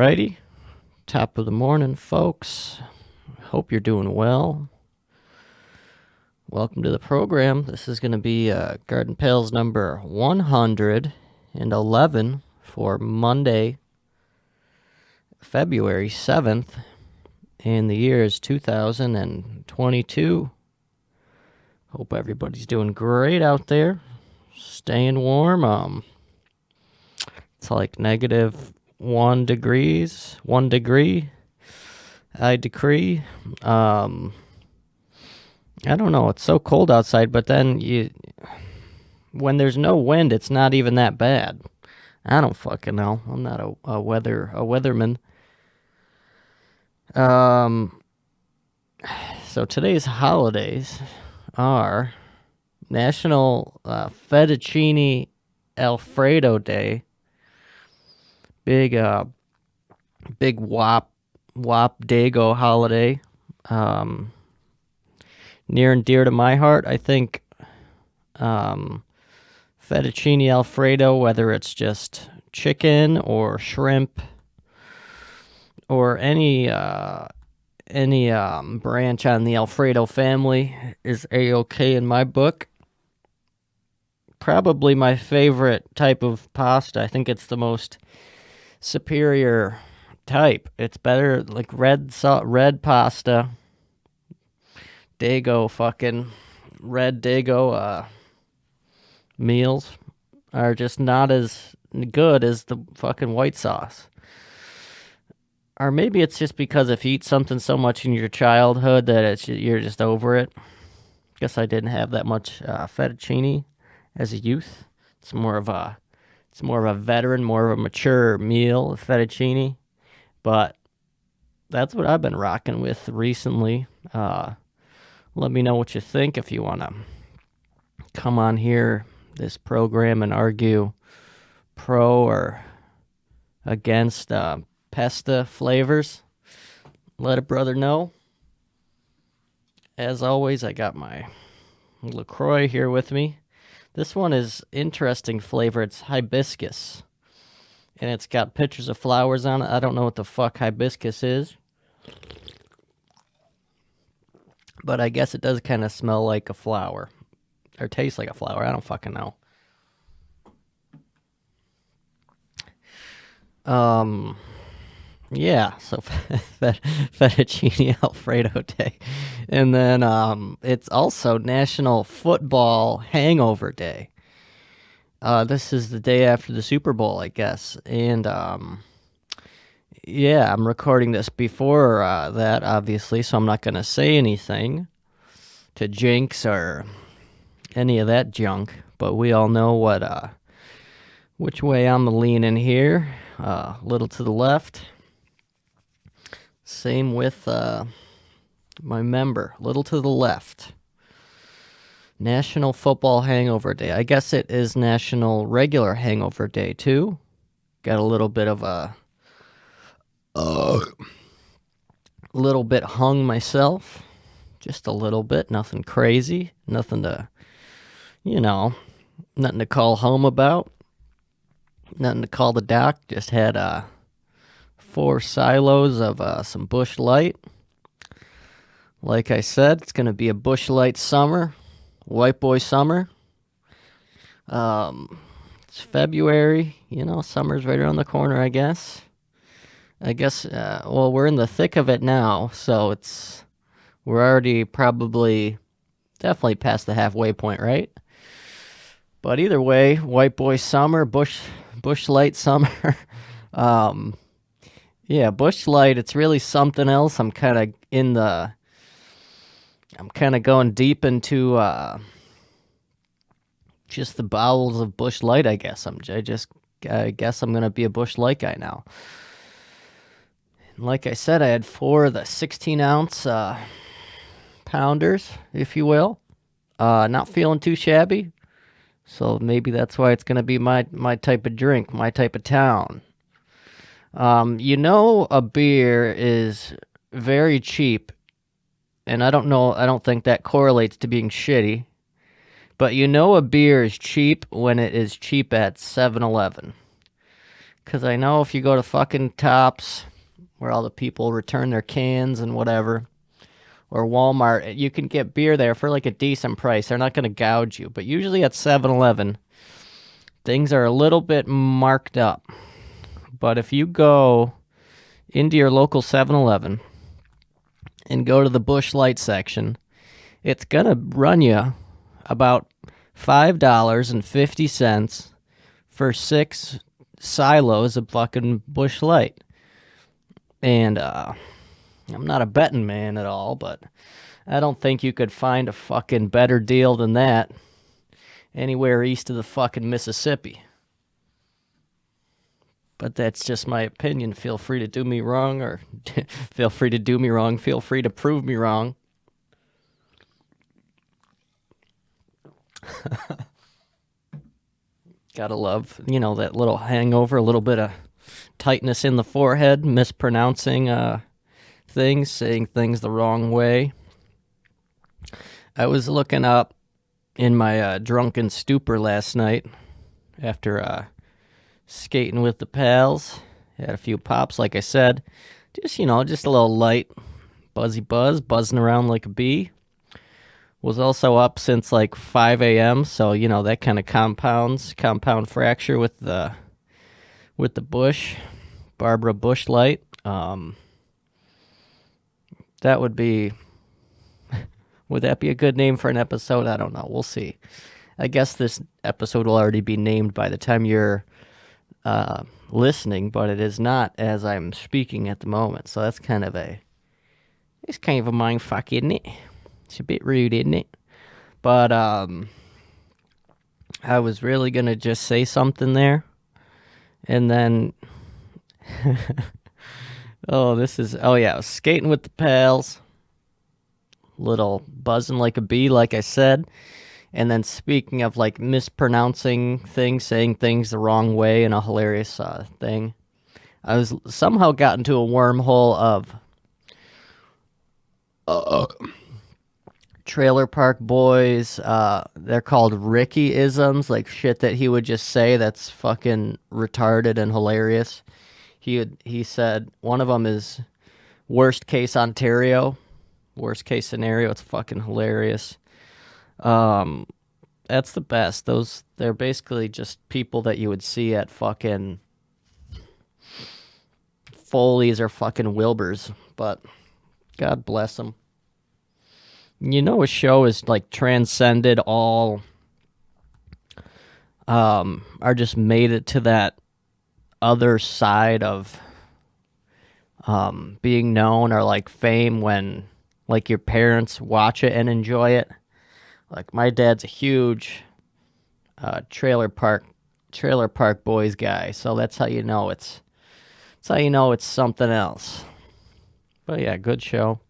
Alrighty, top of the morning, folks. Hope you're doing well. Welcome to the program. This is going to be Garden Pails number 111 for Monday, February 7th, and the year is 2022. Hope everybody's doing great out there, staying warm. It's like negative 1 degree. I decree. I don't know. It's so cold outside, but then when there's no wind, it's not even that bad. I don't fucking know. I'm not a weatherman. So today's holidays are National Fettuccine Alfredo Day. Big wop Dago holiday. Near and dear to my heart, I think fettuccine Alfredo, whether it's just chicken or shrimp or any branch on the Alfredo family, is A-OK in my book. Probably my favorite type of pasta. I think it's the most superior type. It's better, like red pasta. Dago fucking red Dago meals are just not as good as the fucking white sauce. Or maybe it's just because if you eat something so much in your childhood that you're just over it. Guess I didn't have that much fettuccine as a youth. It's more of a veteran, more of a mature meal of fettuccine. But that's what I've been rocking with recently. Let me know what you think if you want to come on here, this program, and argue pro or against pasta flavors. Let a brother know. As always, I got my LaCroix here with me. This one is interesting flavor. It's hibiscus. And it's got pictures of flowers on it. I don't know what the fuck hibiscus is. But I guess it does kind of smell like a flower. Or taste like a flower. I don't fucking know. Yeah, so Fettuccine Alfredo Day. And then it's also National Football Hangover Day. This is the day after the Super Bowl, I guess. And yeah, I'm recording this before that, obviously, so I'm not going to say anything to jinx or any of that junk. But we all know which way I'm leaning here. A little to the left. Same with my member, little to the left. National Football Hangover Day. I guess it is National Regular Hangover Day, too. Got a little bit of a little bit hung myself. Just a little bit. Nothing crazy. Nothing to call home about. Nothing to call the doc. Just had 4 silos of some Busch Light. Like I said, it's going to be a Busch Light summer. White boy summer. It's February. Summer's right around the corner, I guess. We're in the thick of it now, so we're already definitely past the halfway point, right? But either way, white boy summer, Busch Light summer. Yeah, Busch Light, it's really something else. I'm kind of going deep into just the bowels of Busch Light, I guess. I guess I'm going to be a Busch Light guy now. Like I said, I had 4 of the 16-ounce pounders, if you will. Not feeling too shabby. So maybe that's why it's going to be my type of drink, my type of town. A beer is very cheap. And I don't think that correlates to being shitty. But a beer is cheap when it is cheap at 7-Eleven. Because I know if you go to fucking Tops, where all the people return their cans and whatever, or Walmart, you can get beer there for like a decent price. They're not going to gouge you. But usually at 7-Eleven, things are a little bit marked up. But if you go into your local 7-Eleven and go to the Busch Light section, it's going to run you about $5.50 for 6 silos of fucking Busch Light. And I'm not a betting man at all, but I don't think you could find a fucking better deal than that anywhere east of the fucking Mississippi. But that's just my opinion. Feel free to do me wrong, or feel free to do me wrong. Feel free to prove me wrong. Gotta love, that little hangover, a little bit of tightness in the forehead, mispronouncing things, saying things the wrong way. I was looking up in my drunken stupor last night after skating with the pals. Had a few pops, like I said. Just a little light buzzy buzz, buzzing around like a bee. Was also up since like 5 a.m., so that kind of compound fracture with the Busch, Barbara Busch Light. That would be, would that be a good name for an episode? I don't know. We'll see. I guess this episode will already be named by the time you're listening, but it is not as I'm speaking at the moment. So that's kind of a mind fuck, isn't it? It's a bit rude, isn't it? But I was really gonna just say something there, and then I was skating with the pals, little buzzing like a bee, like I said. And then speaking of like mispronouncing things, saying things the wrong way, and a hilarious thing, I was somehow got into a wormhole of Trailer Park Boys. They're called Ricky-isms, like shit that he would just say that's fucking retarded and hilarious. He said one of them is worst case Ontario, worst case scenario. It's fucking hilarious. That's the best. They're basically just people that you would see at fucking Foley's or fucking Wilbur's, but God bless them. A show is like transcended all, or just made it to that other side of being known, or like fame, when like your parents watch it and enjoy it. Like my dad's a huge Trailer Park Boys guy, so that's how you know it's something else. But yeah, good show.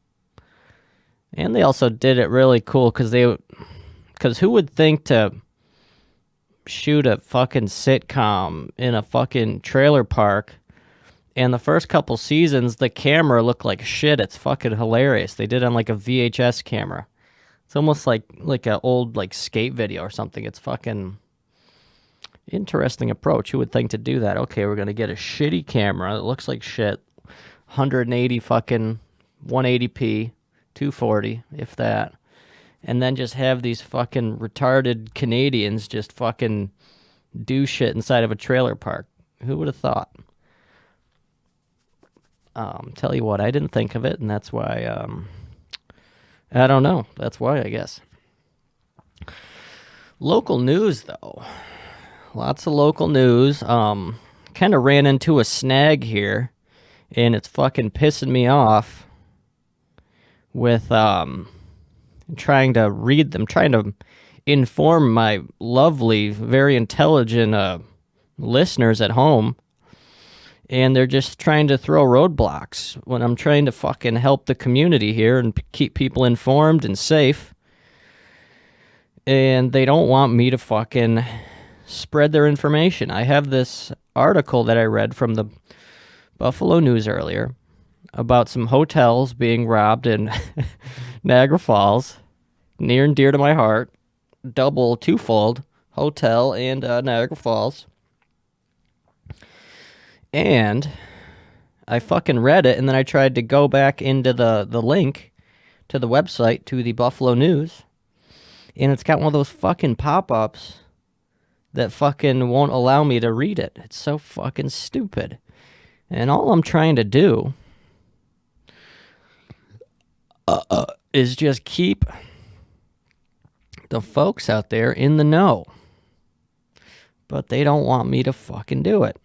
And they also did it really cool because who would think to shoot a fucking sitcom in a fucking trailer park? And the first couple seasons, the camera looked like shit. It's fucking hilarious. They did it on like a VHS camera. It's almost like an old like skate video or something. It's fucking interesting approach. Who would think to do that? Okay, we're gonna get a shitty camera that looks like shit, 180 fucking 180p. 240, if that, and then just have these fucking retarded Canadians just fucking do shit inside of a trailer park. Who would have thought? Tell you what, I didn't think of it, and that's why, I don't know. That's why, I guess. Local news, though. Lots of local news. Kind of ran into a snag here, and it's fucking pissing me off with trying to read them, trying to inform my lovely, very intelligent listeners at home, and they're just trying to throw roadblocks when I'm trying to fucking help the community here and keep people informed and safe, and they don't want me to fucking spread their information. I have this article that I read from the Buffalo News earlier about some hotels being robbed in Niagara Falls, near and dear to my heart, twofold, hotel and Niagara Falls. And I fucking read it, and then I tried to go back into the link to the website, to the Buffalo News, and it's got one of those fucking pop-ups that fucking won't allow me to read it. It's so fucking stupid. And all I'm trying to do is just keep the folks out there in the know. But they don't want me to fucking do it.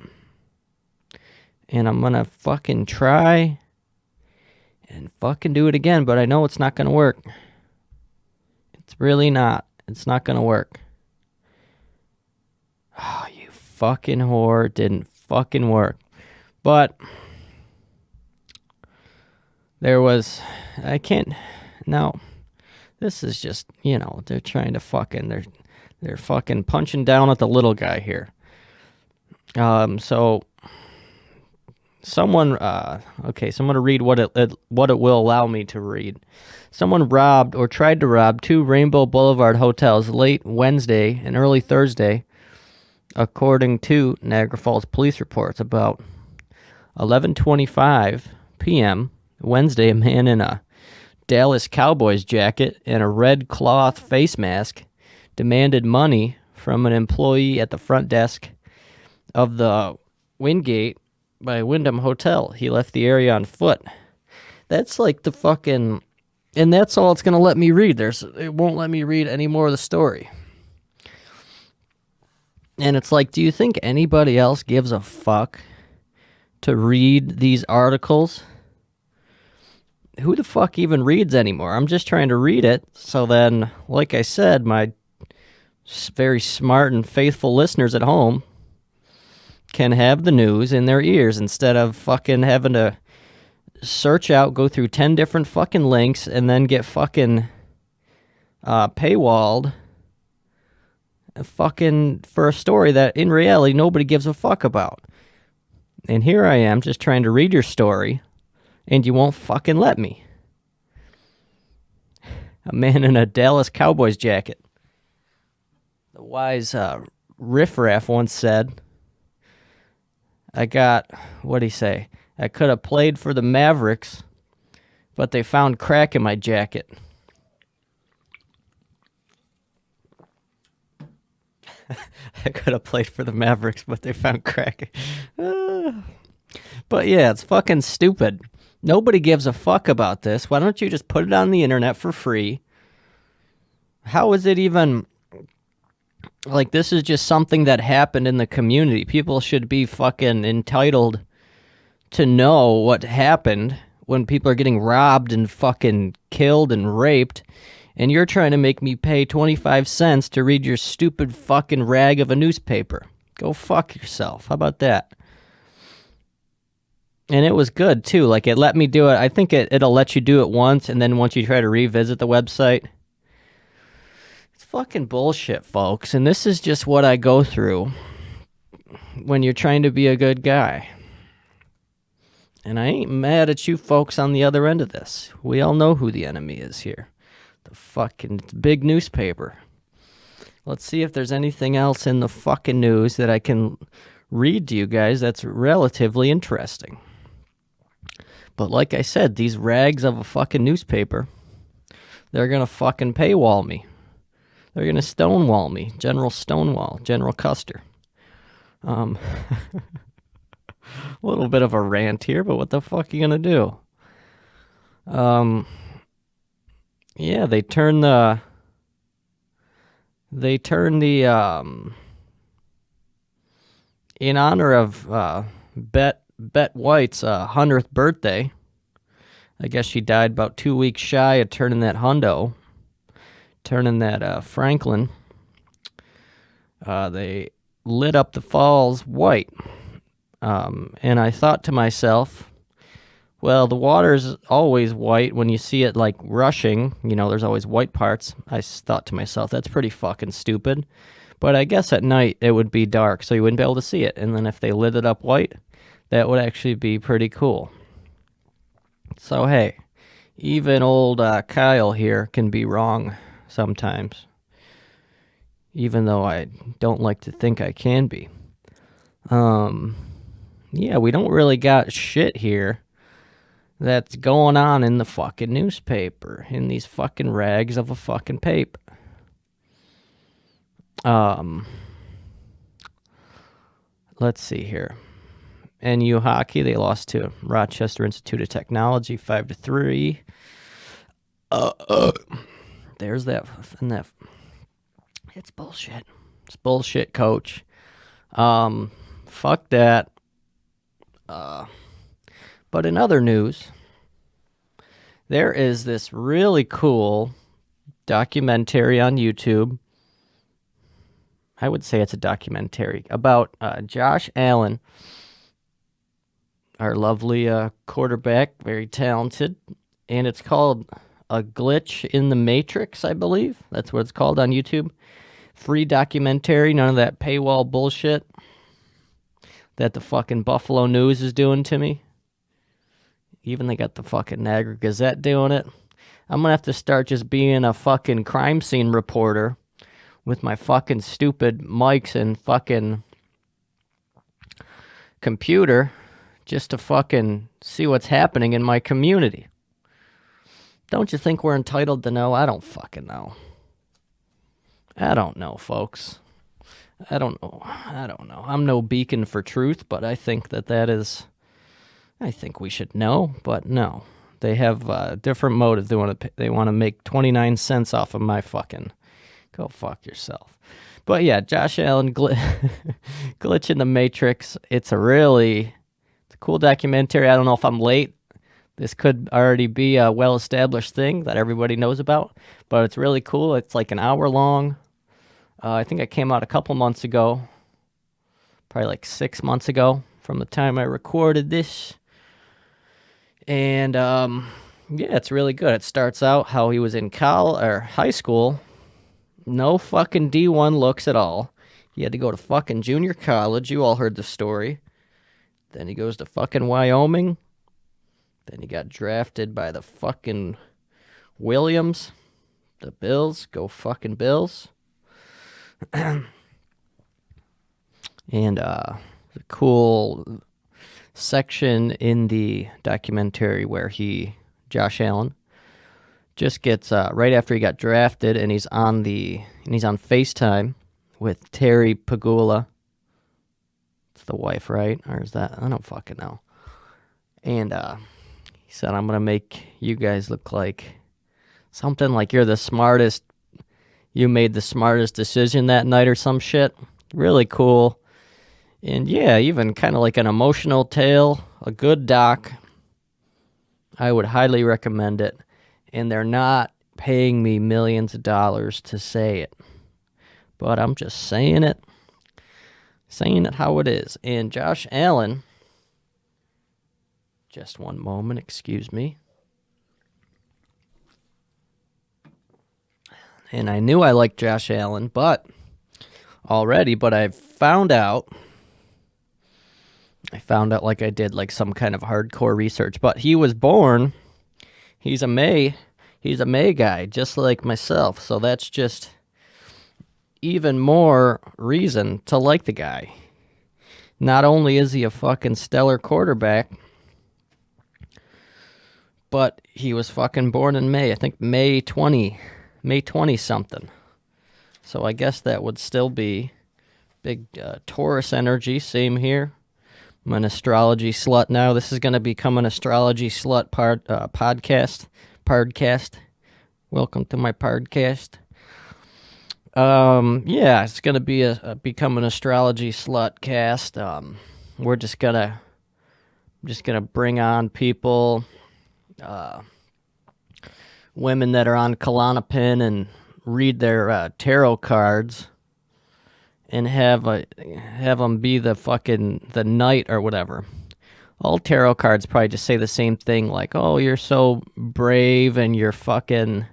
And I'm gonna fucking try and fucking do it again, but I know it's not gonna work. It's really not. It's not gonna work. Oh, you fucking whore. Didn't fucking work. But there was, I can't, now, this is just, they're trying to fucking, they're fucking punching down at the little guy here. So someone, okay, so I'm going to read what it will allow me to read. Someone robbed or tried to rob 2 Rainbow Boulevard hotels late Wednesday and early Thursday, according to Niagara Falls police reports. About 11:25 p.m. Wednesday, a man in a Dallas Cowboys jacket and a red cloth face mask demanded money from an employee at the front desk of the Wingate by Wyndham Hotel. He left the area on foot. That's like the fucking... And that's all it's going to let me read. It won't let me read any more of the story. And it's like, do you think anybody else gives a fuck to read these articles? Who the fuck even reads anymore? I'm just trying to read it. So then, like I said, my very smart and faithful listeners at home can have the news in their ears instead of fucking having to search out, go through 10 different fucking links, and then get fucking paywalled fucking for a story that in reality nobody gives a fuck about. And here I am just trying to read your story, and you won't fucking let me. A man in a Dallas Cowboys jacket. The wise riffraff once said, what'd he say? I could have played for the Mavericks, but they found crack in my jacket. I could have played for the Mavericks, but they found crack. But yeah, it's fucking stupid. Nobody gives a fuck about this. Why don't you just put it on the internet for free? How is it even... Like, this is just something that happened in the community. People should be fucking entitled to know what happened when people are getting robbed and fucking killed and raped, and you're trying to make me pay 25 cents to read your stupid fucking rag of a newspaper. Go fuck yourself. How about that? And it was good, too. Like, it let me do it. I think it'll let you do it once, and then once you try to revisit the website... It's fucking bullshit, folks. And this is just what I go through when you're trying to be a good guy. And I ain't mad at you folks on the other end of this. We all know who the enemy is here. The fucking big newspaper. Let's see if there's anything else in the fucking news that I can read to you guys that's relatively interesting. But like I said, these rags of a fucking newspaper, they're gonna fucking paywall me. They're gonna stonewall me. General Stonewall. General Custer. A little bit of a rant here, but what the fuck are you gonna do? Yeah, they turn the in honor of Bet White's 100th birthday. I guess she died about 2 weeks shy of turning that hundo, turning that Franklin. They lit up the falls white. And I thought to myself, well, the water's always white when you see it, like, rushing. You know, there's always white parts. I thought to myself, that's pretty fucking stupid. But I guess at night it would be dark, so you wouldn't be able to see it. And then if they lit it up white, that would actually be pretty cool. So, hey, even old Kyle here can be wrong sometimes. Even though I don't like to think I can be. yeah, we don't really got shit here that's going on in the fucking newspaper, in these fucking rags of a fucking paper. Let's see here. NU hockey, they lost to Rochester Institute of Technology 5-3. There's that, and that. It's bullshit. It's bullshit, coach. Fuck that. But in other news, there is this really cool documentary on YouTube. I would say it's a documentary about Josh Allen, our lovely quarterback, very talented, and it's called A Glitch in the Matrix, I believe. That's what it's called on YouTube. Free documentary, none of that paywall bullshit that the fucking Buffalo News is doing to me. Even they got the fucking Niagara Gazette doing it. I'm gonna have to start just being a fucking crime scene reporter with my fucking stupid mics and fucking computer just to fucking see what's happening in my community. Don't you think we're entitled to know? I don't fucking know. I don't know, folks. I don't know. I'm no beacon for truth, but I think that is... I think we should know, but no. They have different motives. They want to make 29 cents off of my fucking... Go fuck yourself. But yeah, Josh Allen, Glitch in the Matrix. It's a cool documentary. I don't know if I'm late. This could already be a well-established thing that everybody knows about, but it's really cool. It's like an hour long. I think it came out a couple months ago, probably like 6 months ago from the time I recorded this. And yeah, it's really good. It starts out how he was in high school. No fucking D1 looks at all. He had to go to fucking junior college. You all heard the story. Then he goes to fucking Wyoming. Then he got drafted by the fucking Williams. The Bills. Go fucking Bills. And the cool section in the documentary where Josh Allen, just gets right after he got drafted, and he's on FaceTime with Terry Pagula. It's the wife, right? Or is that? I don't fucking know. And he said, "I'm gonna make you guys look like something like you're the smartest. You made the smartest decision that night, or some shit." Really cool. And yeah, even kind of like an emotional tale, a good doc. I would highly recommend it. And they're not paying me millions of dollars to say it. But I'm just saying it how it is. And Josh Allen, just one moment, excuse me. And I knew I liked Josh Allen, but I found out like I did like some kind of hardcore research, but he was born, he's a May guy, just like myself, so that's just even more reason to like the guy. Not only is he a fucking stellar quarterback, but he was fucking born in May, I think May 20 something. So I guess that would still be big Taurus energy, same here. I'm an astrology slut now. This is going to become an astrology slut podcast. Pardcast. Welcome to my podcast. Yeah, it's going to be become an astrology slut cast. We're just gonna bring on people, women that are on Klonopin and read their tarot cards, and have them be the knight or whatever. All tarot cards probably just say the same thing, like, "Oh, you're so brave and you're fucking..."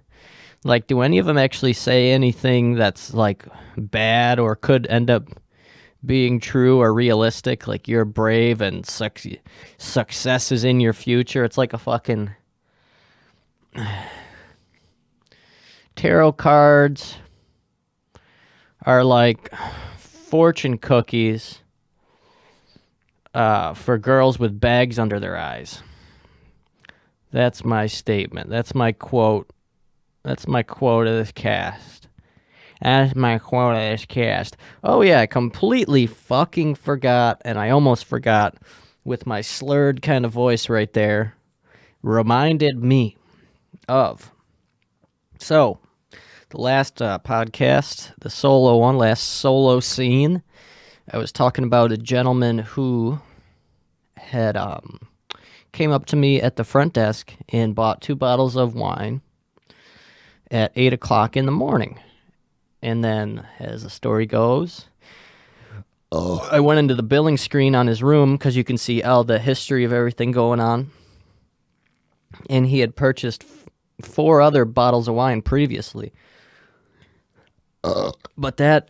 Like, do any of them actually say anything that's like bad or could end up being true or realistic? Like, you're brave and success is in your future. It's like a fucking... Tarot cards are like fortune cookies for girls with bags under their eyes. That's my statement. That's my quote. That's my quote of this cast. That's my quote of this cast. Oh, yeah, I completely fucking forgot, and I almost forgot with my slurred kind of voice right there. Reminded me of. So, the last podcast, the solo one, last solo scene, I was talking about a gentleman who had came up to me at the front desk and bought 2 bottles of wine at 8 o'clock in the morning. And then, as the story goes, I went into the billing screen on his room because you can see all the history of everything going on. And he had purchased 4 other bottles of wine previously. But that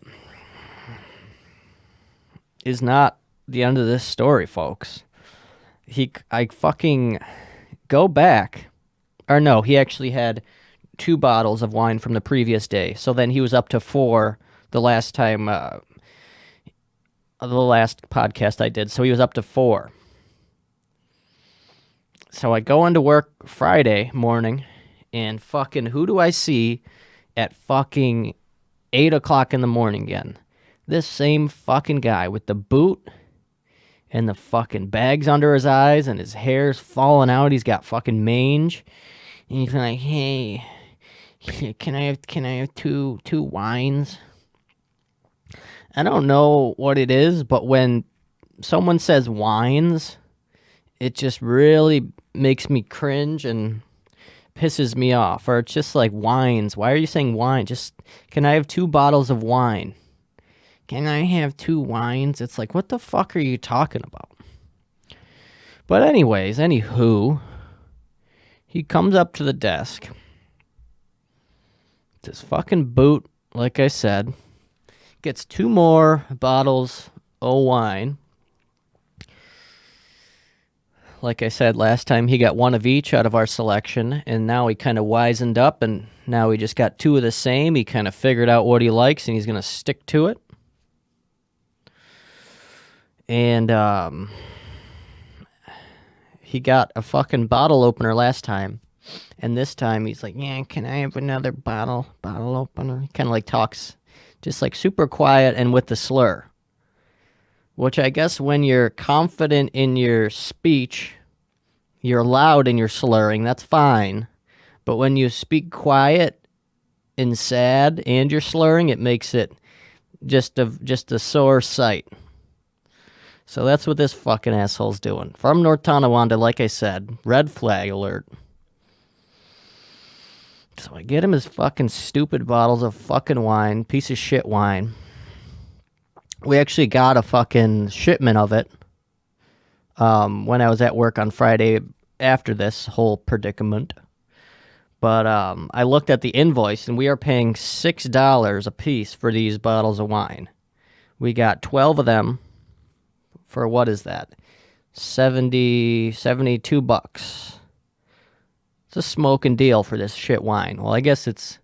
is not the end of this story, folks. I fucking go back. Or no, he actually had 2 bottles of wine from the previous day. So then he was up to 4 the last time, the last podcast I did. So he was up to 4. So I go into work Friday morning, and fucking who do I see at fucking 8 o'clock in the morning again? This same fucking guy with the boot and the fucking bags under his eyes and his hair's falling out. He's got fucking mange. And he's like, hey, can I have two wines? I don't know what it is, but when someone says wines, it just really makes me cringe and pisses me off. Or it's just like wines. Why are you saying wine? Just, can I have 2 bottles of wine? Can I have 2 wines? It's like, what the fuck are you talking about? But anyways, anywho, he comes up to the desk. This fucking boot, like I said, gets 2 more bottles of wine. Like I said last time, he got 1 of each out of our selection, and now he kind of wizened up, and now he just got 2 of the same. He kind of figured out what he likes, and he's going to stick to it. And he got a fucking bottle opener last time, and this time he's like, yeah, can I have another bottle opener? He kind of like talks just like super quiet and with the slur. Which I guess when you're confident in your speech, you're loud and you're slurring, that's fine. But when you speak quiet and sad and you're slurring, it makes it just a sore sight. So that's what this fucking asshole's doing. From North Tonawanda, like I said, red flag alert. So I get him his fucking stupid bottles of fucking wine, piece of shit wine. We actually got a fucking shipment of it when I was at work on Friday after this whole predicament. But I looked at the invoice, and we are paying $6 a piece for these bottles of wine. We got 12 of them for, what is that? 72 bucks. It's a smoking deal for this shit wine. Well, I guess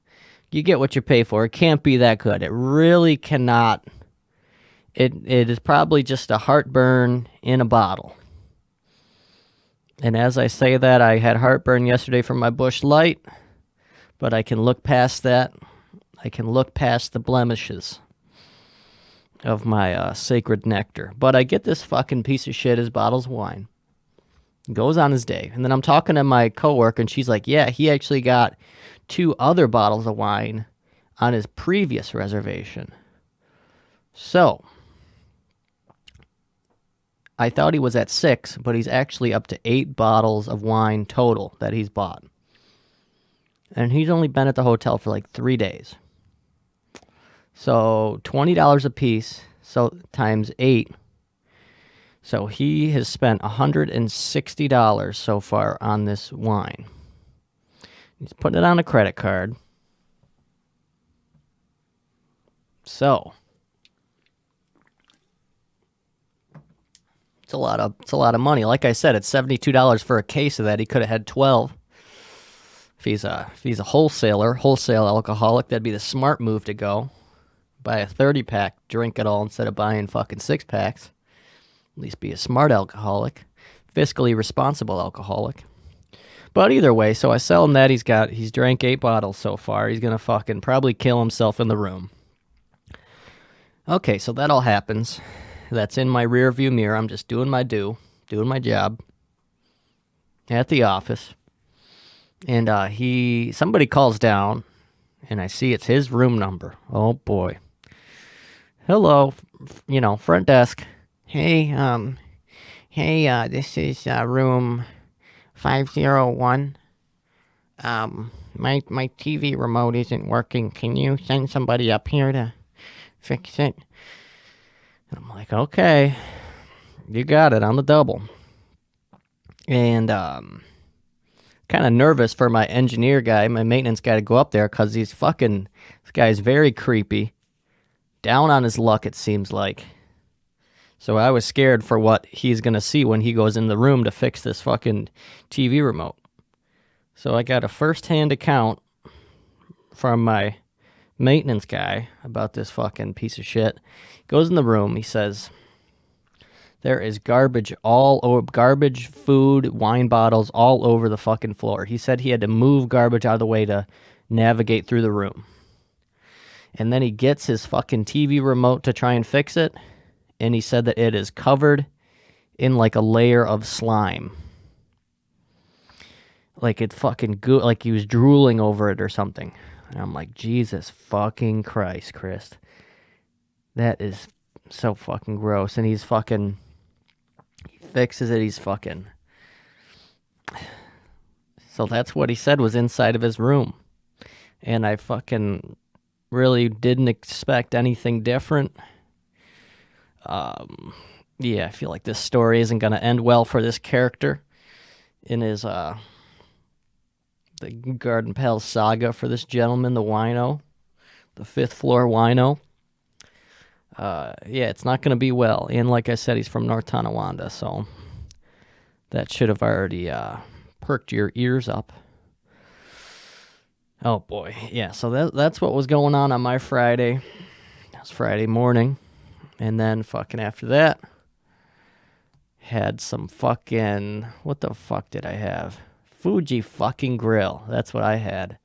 you get what you pay for. It can't be that good. It really cannot. It is probably just a heartburn in a bottle. And as I say that, I had heartburn yesterday from my Busch Light, but I can look past that. I can look past the blemishes of my sacred nectar. But I get this fucking piece of shit, his bottles of wine. Goes on his day. And then I'm talking to my coworker, and she's like, yeah, he actually got 2 other bottles of wine on his previous reservation. So I thought he was at 6, but he's actually up to 8 bottles of wine total that he's bought. And he's only been at the hotel for like 3 days. So $20 a piece, so times 8. So he has spent $160 so far on this wine. He's putting it on a credit card. So it's a lot of money. Like I said, it's $72 for a case of that. He could have had 12. If he's a wholesale alcoholic, that'd be the smart move to go. Buy a 30-pack, drink it all instead of buying fucking 6-packs. At least be a smart alcoholic, fiscally responsible alcoholic. But either way, so I sell him that. He's drank 8 bottles so far. He's gonna fucking probably kill himself in the room. Okay, so that all happens. That's in my rear view mirror. I'm just doing my doing my job at the office. And somebody calls down, and I see it's his room number. Oh boy. Hello, front desk. Hey, this is room 501. My TV remote isn't working. Can you send somebody up here to fix it? And I'm like, okay, you got it on the double. And kind of nervous for my engineer guy, my maintenance guy, to go up there because this guy's very creepy. Down on his luck, it seems like. So I was scared for what he's going to see when he goes in the room to fix this fucking TV remote. So I got a first-hand account from my maintenance guy about this fucking piece of shit. Goes in the room, he says, there is garbage garbage, food, wine bottles all over the fucking floor. He said he had to move garbage out of the way to navigate through the room. And then he gets his fucking TV remote to try and fix it, and he said that it is covered in like a layer of slime. Like it fucking like he was drooling over it or something. And I'm like, Jesus fucking Christ, Chris. That is so fucking gross. And he fixes it, So that's what he said was inside of his room. And I fucking really didn't expect anything different. Yeah, I feel like this story isn't going to end well for this character in his, the Garden Palace saga for this gentleman, the wino, the 5th floor wino. Yeah, it's not going to be well. And like I said, he's from North Tonawanda, so that should have already perked your ears up. Oh, boy. Yeah, so that's what was going on my Friday. It was Friday morning. And then fucking after that, had some fucking... What the fuck did I have? Fuji fucking grill. That's what I had.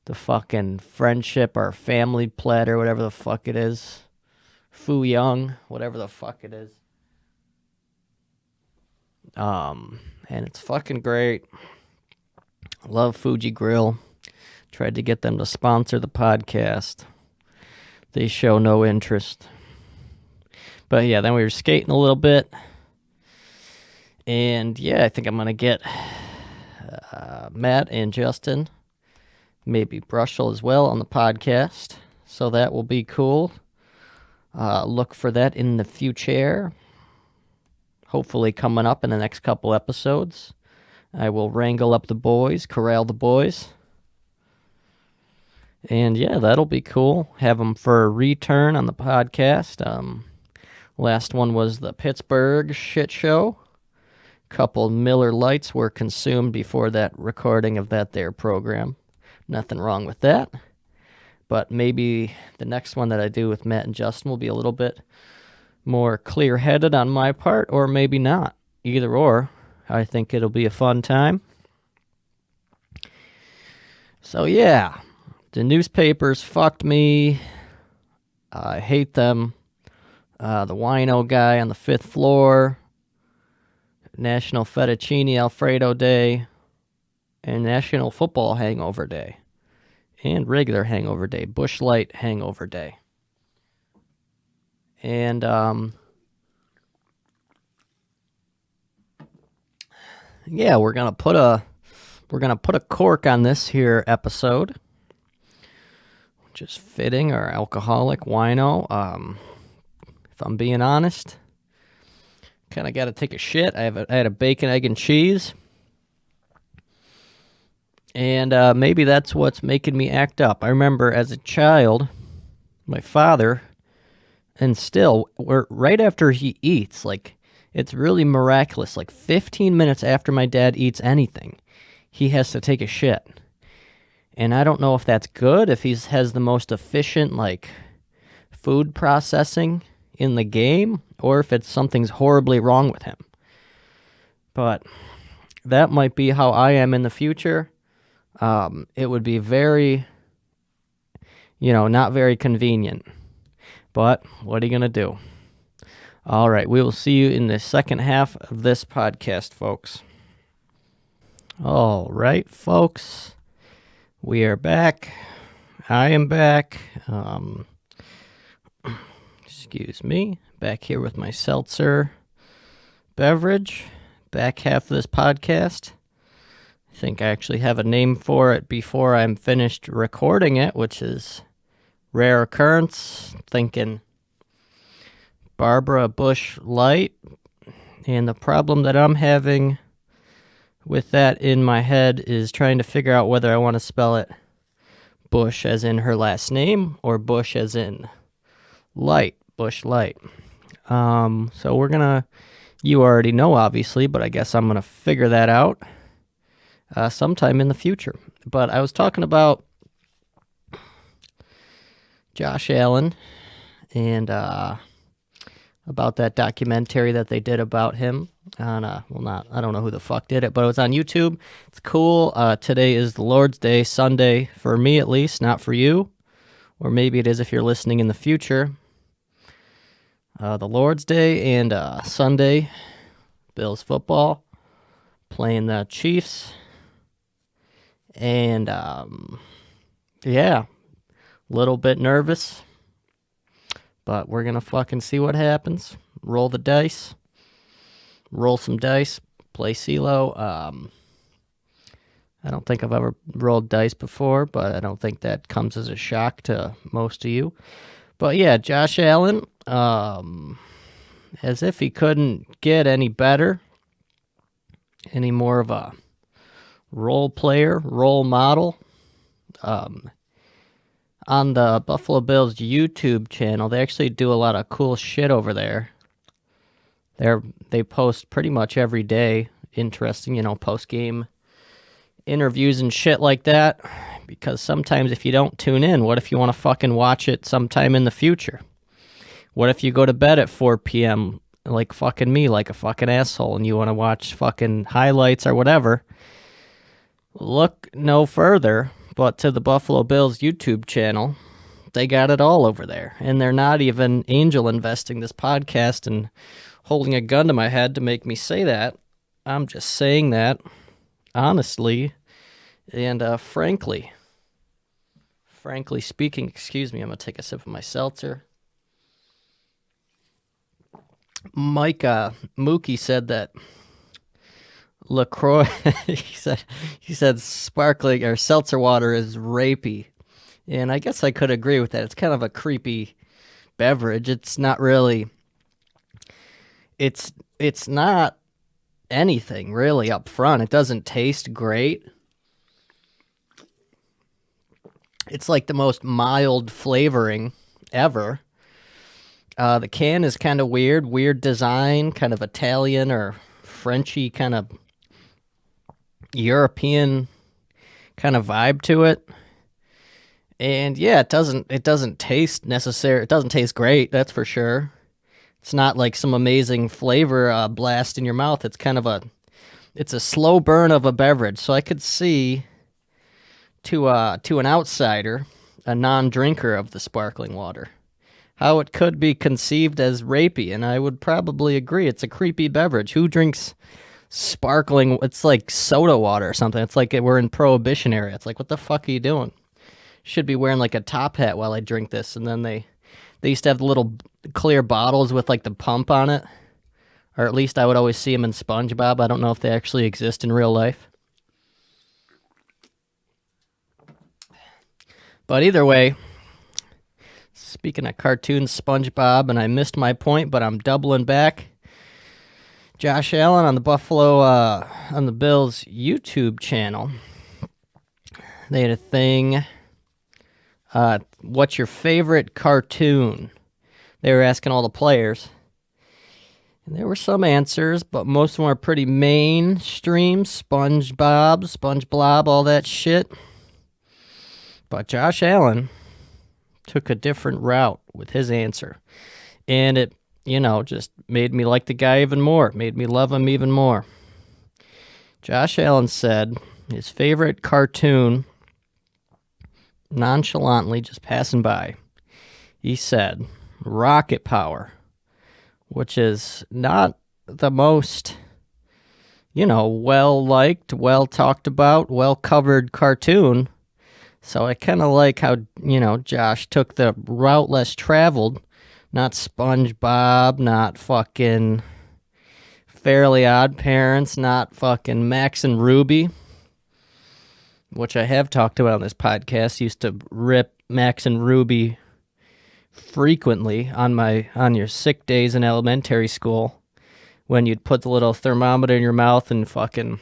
The fucking friendship or family platter, whatever the fuck it is. Fu Young, whatever the fuck it is. And it's fucking great. Love Fuji Grill. Tried to get them to sponsor the podcast. They show no interest. But yeah, then we were skating a little bit. And yeah, I think I'm going to get Matt and Justin, maybe Brushel as well on the podcast. So that will be cool. Look for that in the future. Hopefully coming up in the next couple episodes. I will wrangle up the boys, corral the boys. And yeah, that'll be cool. Have them for a return on the podcast. Last one was the Pittsburgh shit show. Couple Miller Lights were consumed before that recording of that there program. Nothing wrong with that. But maybe the next one that I do with Matt and Justin will be a little bit more clear-headed on my part, or maybe not. Either or. I think it'll be a fun time. So yeah, the newspapers fucked me. I hate them. The wino guy on the 5th floor. National Fettuccine Alfredo Day. And National Football Hangover Day. And regular Hangover Day. Busch Light Hangover Day. And, yeah, we're gonna put a cork on this here episode, which is fitting, or alcoholic wino. If I'm being honest, kind of got to take a shit. I had a bacon, egg, and cheese, and maybe that's what's making me act up. I remember as a child, my father, and still, right after he eats, like, it's really miraculous. Like 15 minutes after my dad eats anything, he has to take a shit. And I don't know if that's good, if he has the most efficient, like, food processing in the game or if it's something's horribly wrong with him. But that might be how I am in the future. It would be very, not very convenient. But what are you going to do? All right, we will see you in the second half of this podcast, folks. All right, folks, we are back. I am back. Excuse me. Back here with my seltzer beverage. Back half of this podcast. I think I actually have a name for it before I'm finished recording it, which is rare occurrence. Thinking Barbara Bush Light. And the problem that I'm having with that in my head is trying to figure out whether I want to spell it Bush as in her last name or Bush as in light, Bush Light. So we're going to, you already know obviously, but I guess I'm going to figure that out sometime in the future. But I was talking about Josh Allen and about that documentary that they did about him on, I don't know who the fuck did it, but it was on YouTube. It's cool. Today is the Lord's Day, Sunday, for me at least, not for you. Or maybe it is if you're listening in the future. The Lord's Day and Sunday, Bills football, playing the Chiefs. And, yeah, a little bit nervous. But we're going to fucking see what happens. Roll the dice. Roll some dice. Play CeeLo. I don't think I've ever rolled dice before, but I don't think that comes as a shock to most of you. But yeah, Josh Allen, as if he couldn't get any better, any more of a role player, role model. On the Buffalo Bills YouTube channel, they actually do a lot of cool shit over there. They post pretty much every day interesting, post-game interviews and shit like that. Because sometimes if you don't tune in, what if you want to fucking watch it sometime in the future? What if you go to bed at 4 p.m. like fucking me, like a fucking asshole, and you want to watch fucking highlights or whatever? Look no further but to the Buffalo Bills YouTube channel. They got it all over there. And they're not even angel investing this podcast and holding a gun to my head to make me say that. I'm just saying that honestly and frankly speaking. Excuse me, I'm going to take a sip of my seltzer. Mike Mookie said that LaCroix, he said sparkling or seltzer water is rapey. And I guess I could agree with that. It's kind of a creepy beverage. It's not really, it's not anything really up front. It doesn't taste great. It's like the most mild flavoring ever. The can is kind of weird design, kind of Italian or Frenchy, kind of European kind of vibe to it. And yeah, it doesn't taste necessary. It doesn't taste great, that's for sure. It's not like some amazing flavor blast in your mouth. It's kind of it's a slow burn of a beverage. So I could see to an outsider, a non-drinker of the sparkling water, how it could be conceived as rapey, and I would probably agree. It's a creepy beverage. Who drinks sparkling? It's like soda water or something. It's like we're in Prohibition era. It's like, what the fuck are you doing? Should be wearing like a top hat while I drink this. And then they used to have the little clear bottles with like the pump on it, or at least I would always see them in SpongeBob. I don't know if they actually exist in real life. But either way, speaking of cartoons, SpongeBob, and I missed my point, but I'm doubling back. Josh Allen on the Bills YouTube channel. They had a thing. What's your favorite cartoon? They were asking all the players. And there were some answers, but most of them are pretty mainstream. SpongeBob, all that shit. But Josh Allen took a different route with his answer. And it, just made me like the guy even more, made me love him even more. Josh Allen said his favorite cartoon, nonchalantly just passing by, he said Rocket Power, which is not the most, well-liked, well-talked about, well-covered cartoon. So I kind of like how, Josh took the route less traveled. Not SpongeBob, not fucking Fairly Odd Parents, not fucking Max and Ruby, which I have talked about on this podcast. Used to rip Max and Ruby frequently on your sick days in elementary school when you'd put the little thermometer in your mouth and fucking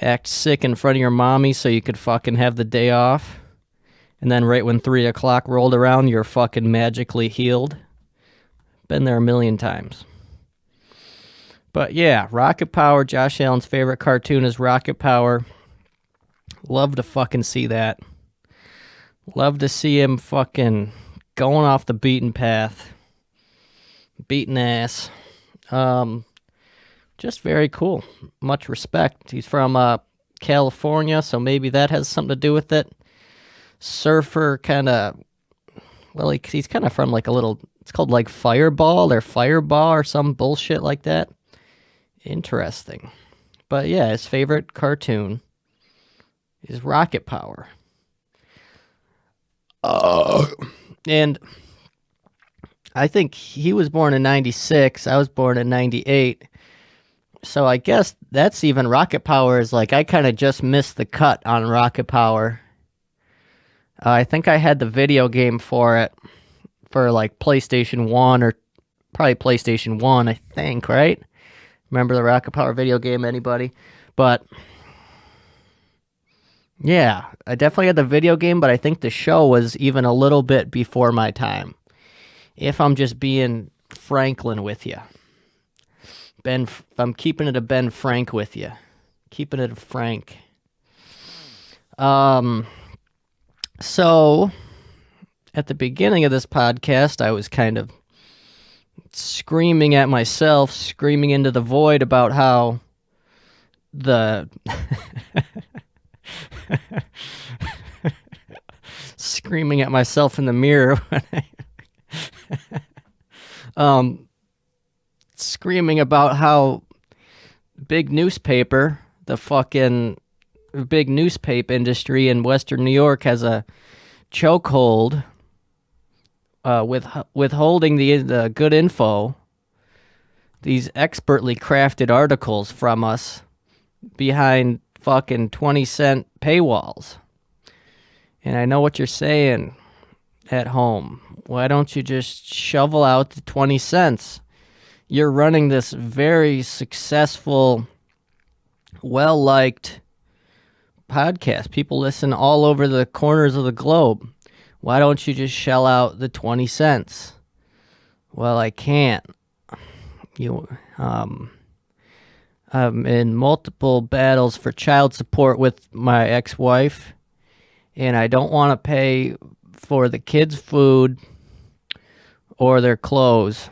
act sick in front of your mommy so you could fucking have the day off. And then right when 3 o'clock rolled around, you're fucking magically healed. Been there a million times. But yeah, Rocket Power, Josh Allen's favorite cartoon is Rocket Power. Love to fucking see that. Love to see him fucking going off the beaten path. Beaten ass. Just very cool. Much respect. He's from California, so maybe that has something to do with it. Surfer kind of, he's kind of from like a little, it's called like Fireball or some bullshit like that. Interesting. But yeah, his favorite cartoon is Rocket Power. And I think he was born in 96. I was born in 98. So I guess that's even Rocket Power is like, I kind of just missed the cut on Rocket Power. I think I had the video game for it for like PlayStation 1 or probably PlayStation 1, I think, right? Remember the Rocket Power video game, anybody? But yeah, I definitely had the video game, but I think the show was even a little bit before my time. If I'm just being Franklin with you. I'm keeping it a Ben Frank with you. Keeping it a Frank. So, at the beginning of this podcast, I was kind of screaming at myself, screaming into the void about how screaming at myself in the mirror screaming about how the fucking big newspaper industry in Western New York has a chokehold with withholding the good info, these expertly crafted articles from us behind fucking 20-cent paywalls. And I know what you're saying at home. Why don't you just shovel out the 20 cents? You're running this very successful, well-liked podcast. People listen all over the corners of the globe. Why don't you just shell out the 20 cents? Well, I can't. I'm in multiple battles for child support with my ex-wife, and I don't want to pay for the kids' food or their clothes,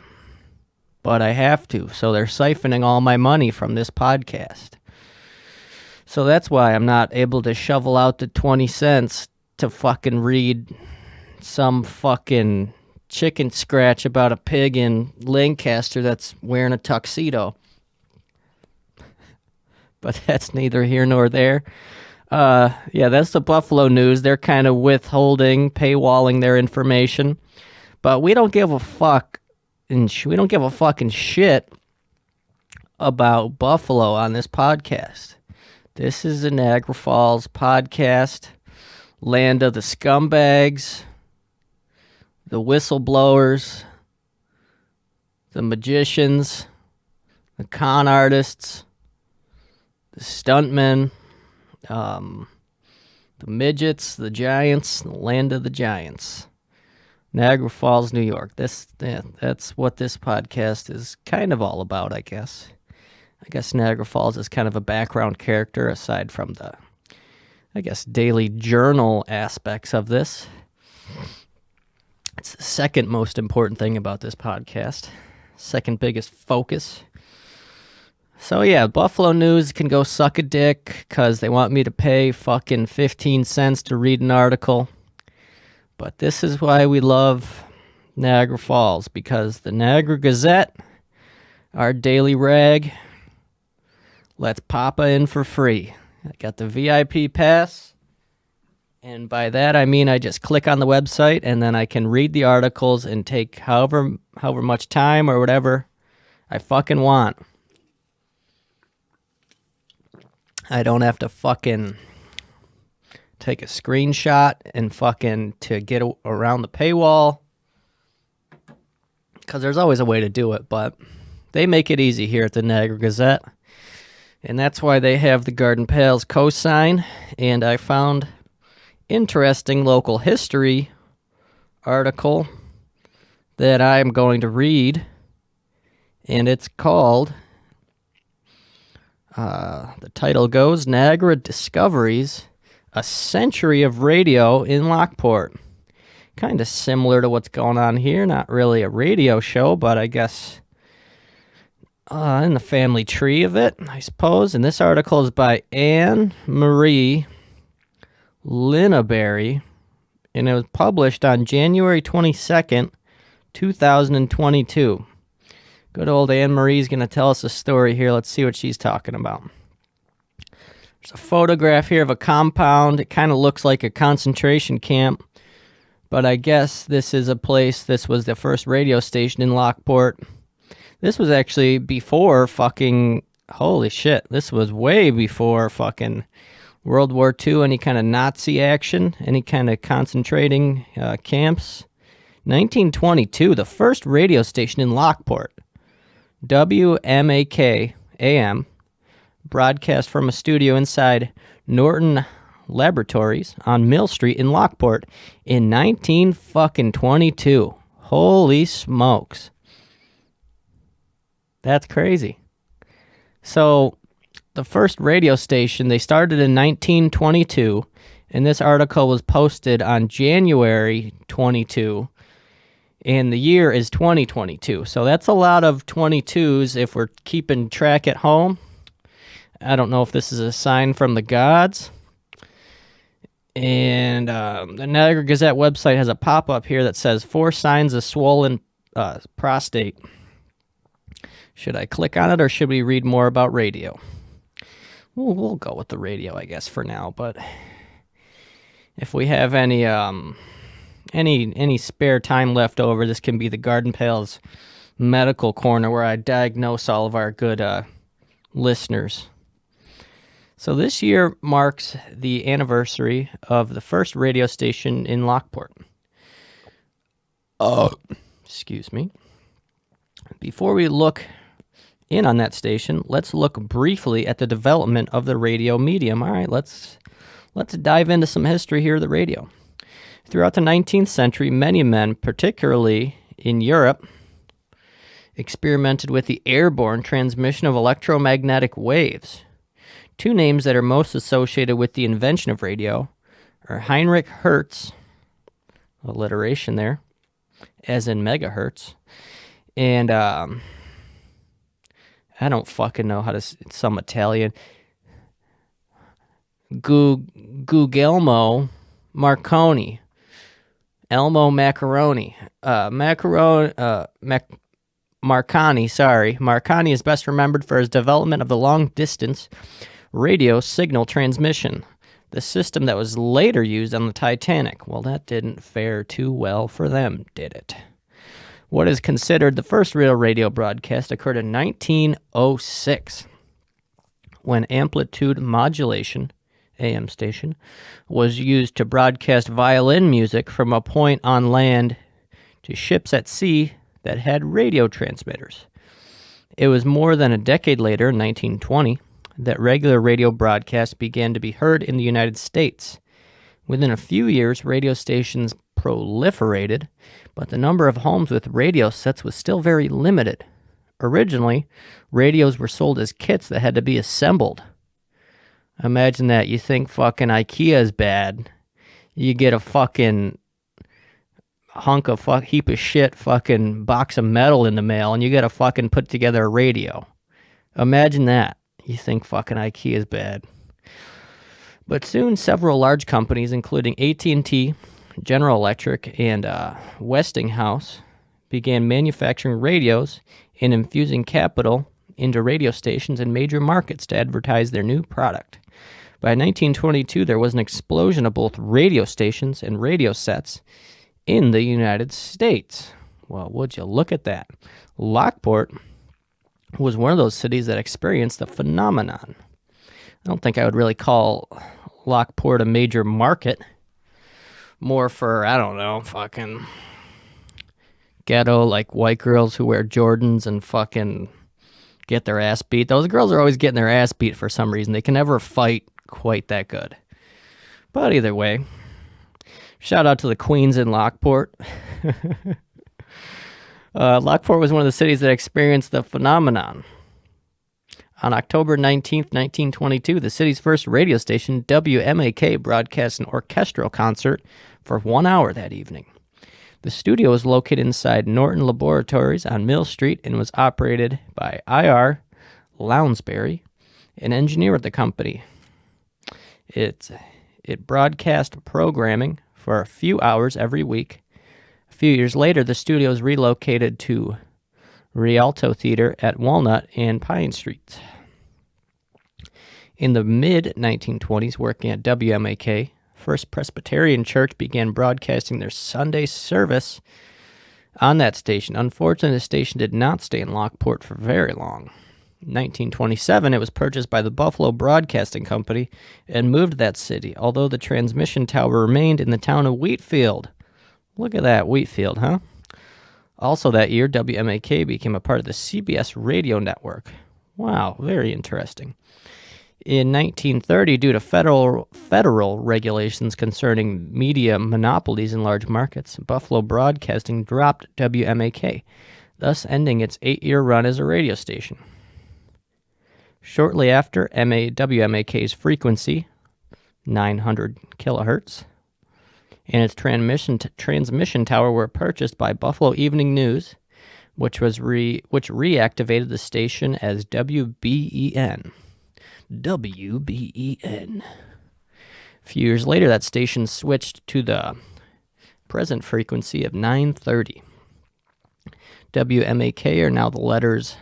but I have to. So they're siphoning all my money from this podcast. So that's why I'm not able to shovel out the 20 cents to fucking read some fucking chicken scratch about a pig in Lancaster that's wearing a tuxedo. But that's neither here nor there. Yeah, that's the Buffalo News. They're kind of paywalling their information. But we don't give a fuck, and we don't give a fucking shit about Buffalo on this podcast. This is a Niagara Falls podcast, land of the scumbags, the whistleblowers, the magicians, the con artists, the stuntmen, the midgets, the giants, the land of the giants. Niagara Falls, New York. That's what this podcast is kind of all about, I guess. I guess Niagara Falls is kind of a background character aside from the, I guess, daily journal aspects of this. It's the second most important thing about this podcast. Second biggest focus. So yeah, Buffalo News can go suck a dick because they want me to pay fucking 15 cents to read an article. But this is why we love Niagara Falls, because the Niagara Gazette, our daily rag, lets Papa in for free. I got the VIP pass, and by that I mean I just click on the website and then I can read the articles and take however much time or whatever I fucking want. I don't have to fucking take a screenshot and fucking to get around the paywall, because there's always a way to do it, but they make it easy here at the Niagara Gazette, and that's why they have the Garden Pals cosign. And I found interesting local history article that I'm going to read, and it's called, the title goes, Niagara Discoveries, A Century of Radio in Lockport. Kind of similar to what's going on here. Not really a radio show, but I guess in the family tree of it, I suppose. And this article is by Anne Marie Linnaberry, and it was published on January 22nd, 2022. Good old Anne Marie's going to tell us a story here. Let's see what she's talking about. There's a photograph here of a compound. It kind of looks like a concentration camp, but I guess this is a place. This was the first radio station in Lockport. This was actually before fucking, holy shit, this was way before fucking World War II, any kind of Nazi action, any kind of concentrating camps. 1922, the first radio station in Lockport, WMAK AM, broadcast from a studio inside Norton Laboratories on Mill Street in Lockport in 1922. Holy smokes. That's crazy. So, the first radio station, they started in 1922, and this article was posted on January 22, and the year is 2022. So that's a lot of 22s if we're keeping track at home. I don't know if this is a sign from the gods. And the Niagara Gazette website has a pop-up here that says 4 signs of swollen prostate. Should I click on it, or should we read more about radio? We'll go with the radio, I guess, for now. But if we have any spare time left over, this can be the Garden Pals medical corner where I diagnose all of our good listeners. So this year marks the anniversary of the first radio station in Lockport. Excuse me. Before we look in on that station, let's look briefly at the development of the radio medium. All right, let's dive into some history here of the radio. Throughout the 19th century, many men, particularly in Europe, experimented with the airborne transmission of electromagnetic waves. 2 names that are most associated with the invention of radio are Heinrich Hertz, alliteration there, as in megahertz, and I don't fucking know how to, it's some Italian, Guglielmo Marconi. Elmo Marconi, sorry. Marconi is best remembered for his development of the long-distance radio signal transmission, the system that was later used on the Titanic. Well, that didn't fare too well for them, did it? What is considered the first real radio broadcast occurred in 1906, when amplitude modulation, AM station, was used to broadcast violin music from a point on land to ships at sea that had radio transmitters. It was more than a decade later, in 1920, that regular radio broadcasts began to be heard in the United States. Within a few years, radio stations proliferated, but the number of homes with radio sets was still very limited. Originally, radios were sold as kits that had to be assembled. Imagine that. You think fucking IKEA is bad. You get a fucking hunk of heap of shit fucking box of metal in the mail, and you gotta fucking put together a radio. Imagine that. You think fucking IKEA is bad. But soon, several large companies, including AT&T, General Electric, and Westinghouse, began manufacturing radios and infusing capital into radio stations in major markets to advertise their new product. By 1922, there was an explosion of both radio stations and radio sets in the United States. Well, would you look at that? Lockport was one of those cities that experienced the phenomenon. I don't think I would really call Lockport a major market. More for, I don't know, fucking ghetto, like white girls who wear Jordans and fucking get their ass beat. Those girls are always getting their ass beat for some reason. They can never fight quite that good. But either way, shout out to the queens in Lockport. Lockport was one of the cities that experienced the phenomenon. On October 19th, 1922, the city's first radio station, WMAK, broadcast an orchestral concert for 1 hour that evening. The studio was located inside Norton Laboratories on Mill Street and was operated by I.R. Lounsbury, an engineer at the company. It broadcast programming for a few hours every week. A few years later, the studio was relocated to Rialto Theater at Walnut and Pine Streets. In the mid-1920s, working at WMAK, First Presbyterian Church began broadcasting their Sunday service on that station. Unfortunately, the station did not stay in Lockport for very long. In 1927, it was purchased by the Buffalo Broadcasting Company and moved to that city, although the transmission tower remained in the town of Wheatfield. Look at that, Wheatfield, huh? Also that year, WMAK became a part of the CBS radio network. Wow, very interesting. In 1930, due to federal regulations concerning media monopolies in large markets, Buffalo Broadcasting dropped WMAK, thus ending its 8-year run as a radio station. Shortly after, WMAK's frequency, 900 kilohertz, and its transmission tower were purchased by Buffalo Evening News, which reactivated the station as WBEN. WBEN. A few years later, that station switched to the present frequency of 930. WMAK are now the letters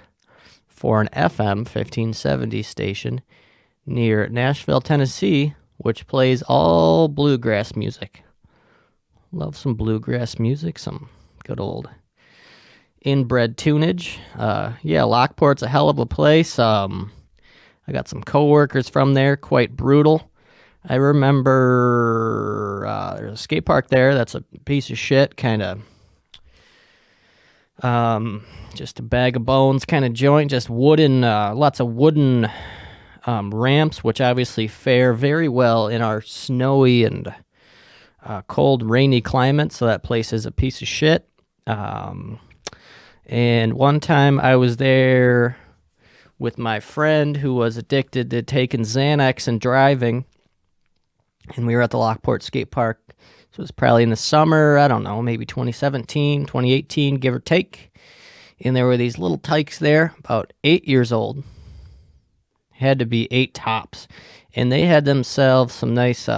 for an FM 1570 station near Nashville, Tennessee, which plays all bluegrass music. Love some bluegrass music, some good old inbred tunage. Lockport's a hell of a place. I got some coworkers from there, quite brutal. I remember there's a skate park there that's a piece of shit, kind of just a bag of bones kind of joint, just wooden, lots of wooden ramps, which obviously fare very well in our snowy and cold, rainy climate, so that place is a piece of shit. And one time I was there with my friend who was addicted to taking Xanax and driving, and we were at the Lockport skate park. So it was probably in the summer, I don't know, maybe 2017, 2018, give or take. And there were these little tykes there, about 8 years old. Had to be 8 tops. And they had themselves some nice,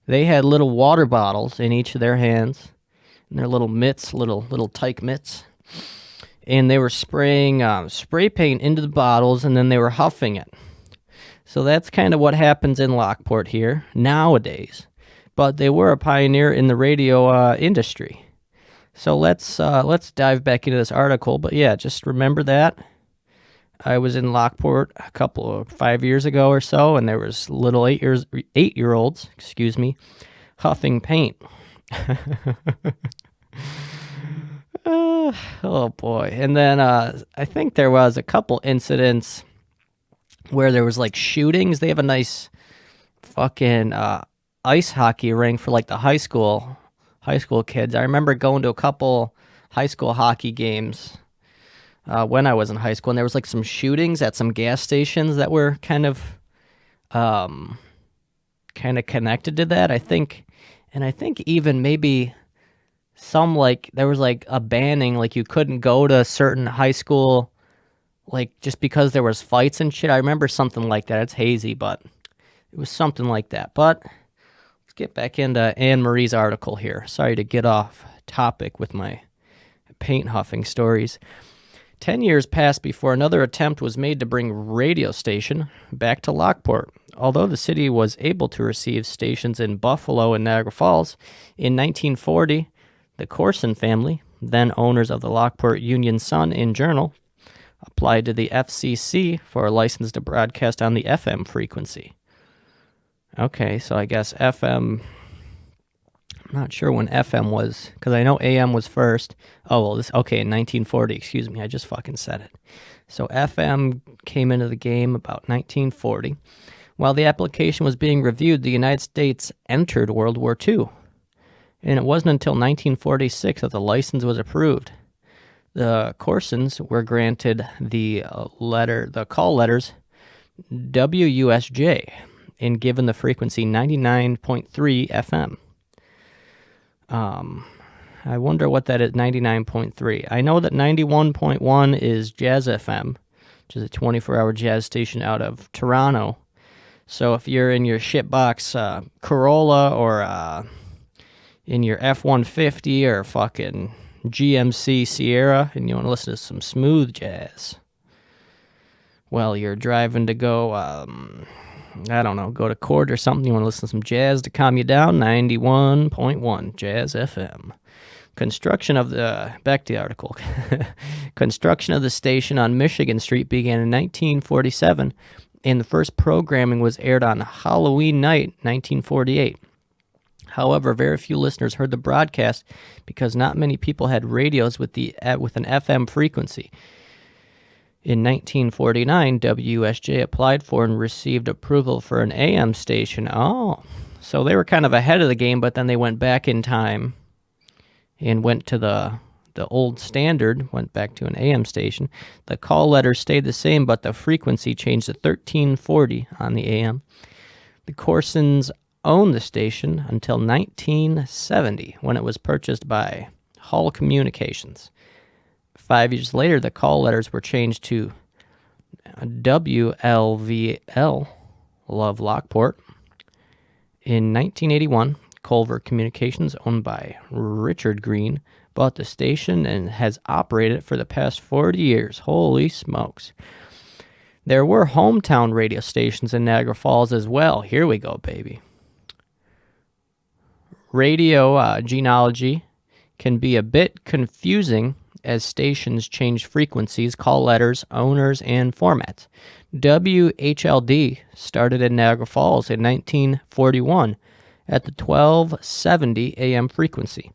they had little water bottles in each of their hands. And their little mitts, little tyke mitts. And they were spraying spray paint into the bottles, and then they were huffing it. So that's kind of what happens in Lockport here nowadays. But they were a pioneer in the radio industry. So let's dive back into this article. But yeah, just remember that. I was in Lockport 5 years ago or so, and there was little 8-year-olds, huffing paint. Oh boy. And then I think there was a couple incidents where there was like shootings. They have a nice fucking ice hockey rink for like the high school kids. I remember going to a couple high school hockey games when I was in high school, and there was like some shootings at some gas stations that were kind of connected to that, I think. And I think even maybe there was like a banning, like you couldn't go to a certain high school, like just because there was fights and shit. I remember something like that. It's hazy, but it was something like that. But let's get back into Anne Marie's article here. Sorry to get off topic with my paint huffing stories. 10 years passed before another attempt was made to bring radio station back to Lockport. Although the city was able to receive stations in Buffalo and Niagara Falls, in 1940, the Corson family, then owners of the Lockport Union Sun and Journal, applied to the FCC for a license to broadcast on the FM frequency. Okay, so I guess FM, I'm not sure when FM was, because I know AM was first. Oh, well, in 1940, excuse me, I just fucking said it. So FM came into the game about 1940. While the application was being reviewed, the United States entered World War II. And it wasn't until 1946 that the license was approved. The Corsons were granted the call letters WUSJ and given the frequency 99.3 FM. I wonder what that is, 99.3. I know that 91.1 is Jazz FM, which is a 24-hour jazz station out of Toronto. So if you're in your shitbox Corolla or in your F-150 or fucking GMC Sierra and you want to listen to some smooth jazz while you're driving to go, go to court or something, you want to listen to some jazz to calm you down, 91.1 Jazz FM. Back to the article. Construction of the station on Michigan Street began in 1947, and the first programming was aired on Halloween night, 1948. However, very few listeners heard the broadcast because not many people had radios with an FM frequency. In 1949, WSJ applied for and received approval for an AM station. Oh, so they were kind of ahead of the game, but then they went back in time and went to the old standard, went back to an AM station. The call letters stayed the same, but the frequency changed to 1340 on the AM. The Corsons owned the station until 1970, when it was purchased by Hull Communications. 5 years later, the call letters were changed to WLVL, Love Lockport. In 1981, Culver Communications, owned by Richard Green, bought the station and has operated it for the past 40 years. Holy smokes. There were hometown radio stations in Niagara Falls as well. Here we go, baby. Radio genealogy can be a bit confusing as stations change frequencies, call letters, owners, and formats. WHLD started in Niagara Falls in 1941 at the 1270 AM frequency.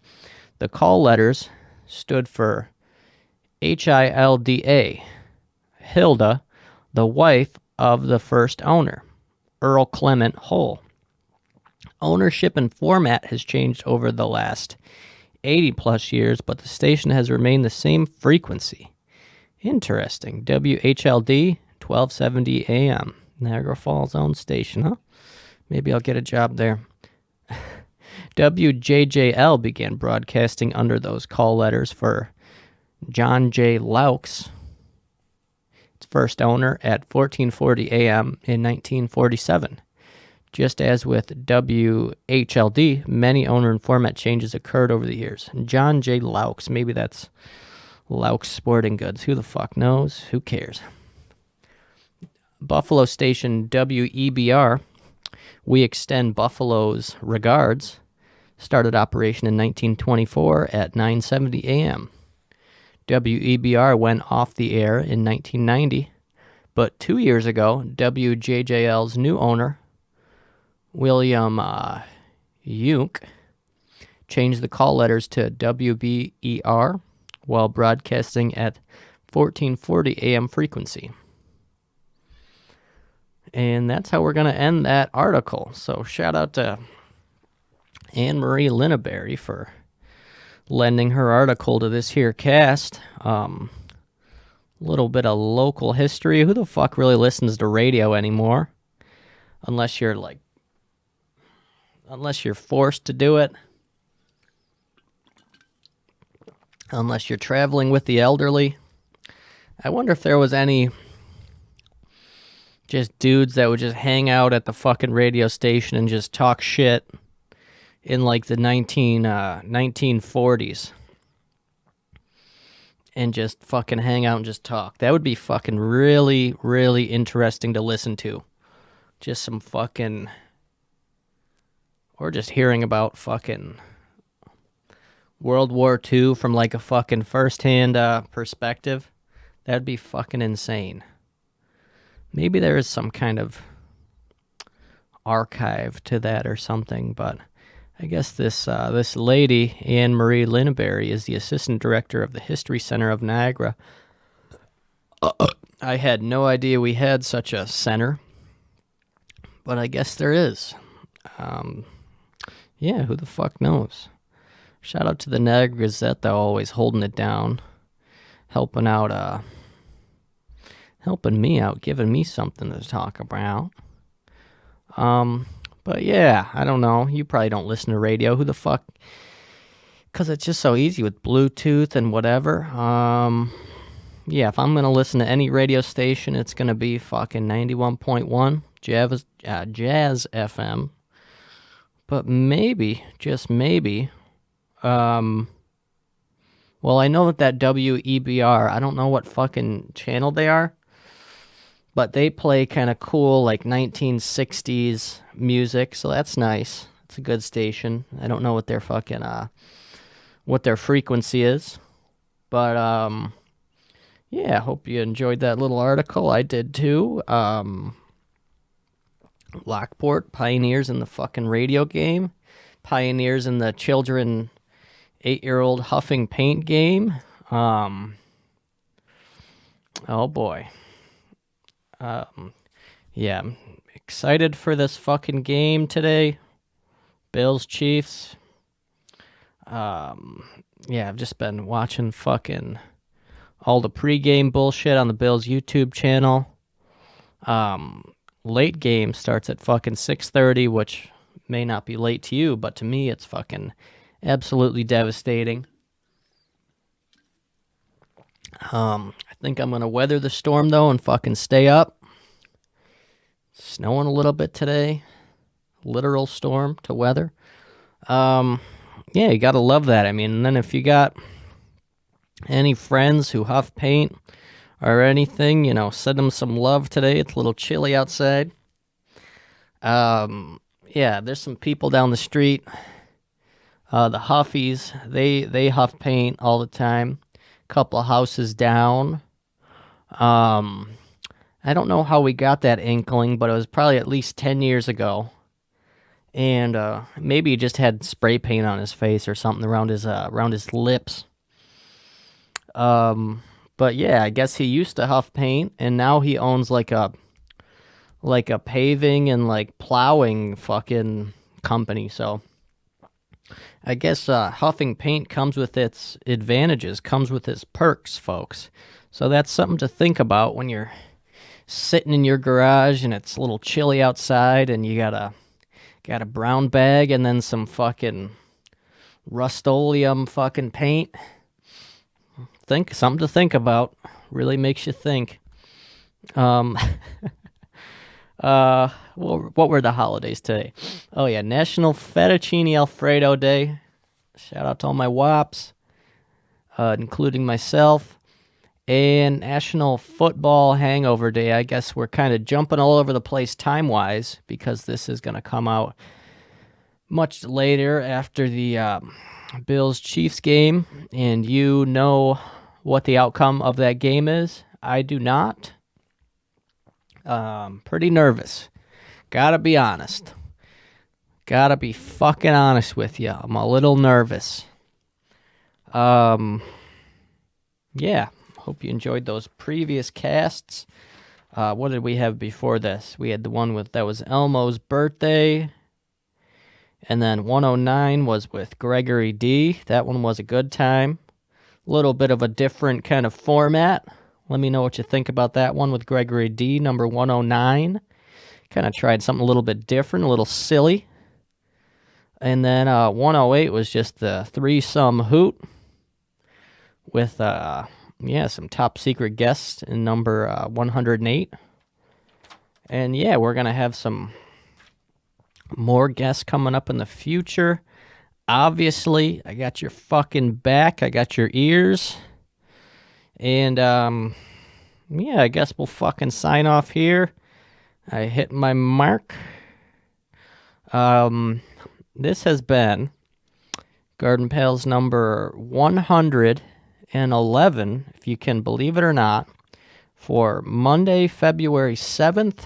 The call letters stood for HILDA, Hilda, the wife of the first owner, Earl Clement Hull. Ownership and format has changed over the last 80 plus years, but the station has remained the same frequency. Interesting. WHLD, 1270 AM, Niagara Falls owned station, huh? Maybe I'll get a job there. WJJL began broadcasting under those call letters for John J. Laux, its first owner, at 1440 AM in 1947. Just as with WHLD, many owner and format changes occurred over the years. John J. Laux, maybe that's Laux Sporting Goods. Who the fuck knows? Who cares? Buffalo station WEBR, We Extend Buffalo's Regards, started operation in 1924 at 970 AM. WEBR went off the air in 1990, but 2 years ago, WJJL's new owner, William Yunk, changed the call letters to WBER while broadcasting at 1440 AM frequency. And that's how we're going to end that article. So shout out to Anne Marie Linneberry for lending her article to this here cast. Little bit of local history. Who the fuck really listens to radio anymore? Unless you're forced to do it. unless you're traveling with the elderly. I wonder if there was any just dudes that would just hang out at the fucking radio station and just talk shit in like the 1940s and just fucking hang out and just talk. That would be fucking really, really interesting to listen to. Just some fucking... Or just hearing about fucking World War II from like a fucking first-hand perspective. That'd be fucking insane. Maybe there is some kind of archive to that or something, but I guess this lady, Anne Marie Linneberry, is the assistant director of the History Center of Niagara. I had no idea we had such a center, but I guess there is. Yeah, who the fuck knows? Shout out to the Niagara Gazette, though, always holding it down, helping out, helping me out, giving me something to talk about. But yeah, I don't know. You probably don't listen to radio. Who the fuck? Because it's just so easy with Bluetooth and whatever. Yeah, if I'm going to listen to any radio station, it's going to be fucking 91.1 Jazz FM. But maybe, just maybe, well, I know that WEBR, I don't know what fucking channel they are, but they play kind of cool, like 1960s music, so that's nice. It's a good station. I don't know what their fucking, what their frequency is, but, yeah, I hope you enjoyed that little article. I did too. Lockport, pioneers in the fucking radio game, pioneers in the children 8-year-old huffing paint game. Oh boy. Yeah, I'm excited for this fucking game today. Bills, Chiefs. Yeah, I've just been watching fucking all the pregame bullshit on the Bills YouTube channel. Late game starts at fucking 6:30, which may not be late to you, but to me it's fucking absolutely devastating. I think I'm gonna weather the storm though and fucking stay up. Snowing a little bit today. Literal storm to weather. Yeah, you gotta love that. I mean, and then if you got any friends who huff paint or anything, you know, send them some love today. It's a little chilly outside. Yeah, there's some people down the street. The Huffies, they huff paint all the time. Couple of houses down. I don't know how we got that inkling, but it was probably at least 10 years ago. And maybe he just had spray paint on his face or something around his lips. But yeah, I guess he used to huff paint, and now he owns like a paving and like plowing fucking company. So I guess huffing paint comes with its advantages, comes with its perks, folks. So that's something to think about when you're sitting in your garage and it's a little chilly outside, and you got a brown bag and then some fucking Rust-Oleum fucking paint. Something to think about. Really makes you think. Well, what were the holidays today? Oh yeah, National Fettuccine Alfredo Day. Shout out to all my wops, including myself. And National Football Hangover Day. I guess we're kind of jumping all over the place time-wise because this is going to come out much later after the Bills-Chiefs game, and you know what the outcome of that game is. I do not. Pretty nervous. Gotta be honest. Gotta be fucking honest with you. I'm a little nervous. Yeah. Hope you enjoyed those previous casts. What did we have before this? We had the one that was Elmo's birthday. And then 109 was with Gregory D. That one was a good time. A little bit of a different kind of format. Let me know what you think about that one with Gregory D, number 109. Kind of tried something a little bit different, a little silly. And then 108 was just the threesome hoot. with some top secret guests in number 108. And yeah, we're going to have some more guests coming up in the future. Obviously, I got your fucking back. I got your ears. And I guess we'll fucking sign off here. I hit my mark. This has been Garden Pals number 111, if you can believe it or not, for Monday, February 7th.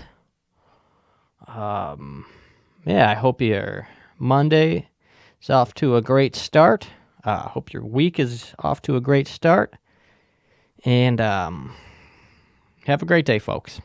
I hope your Monday is off to a great start. I hope your week is off to a great start. And have a great day, folks.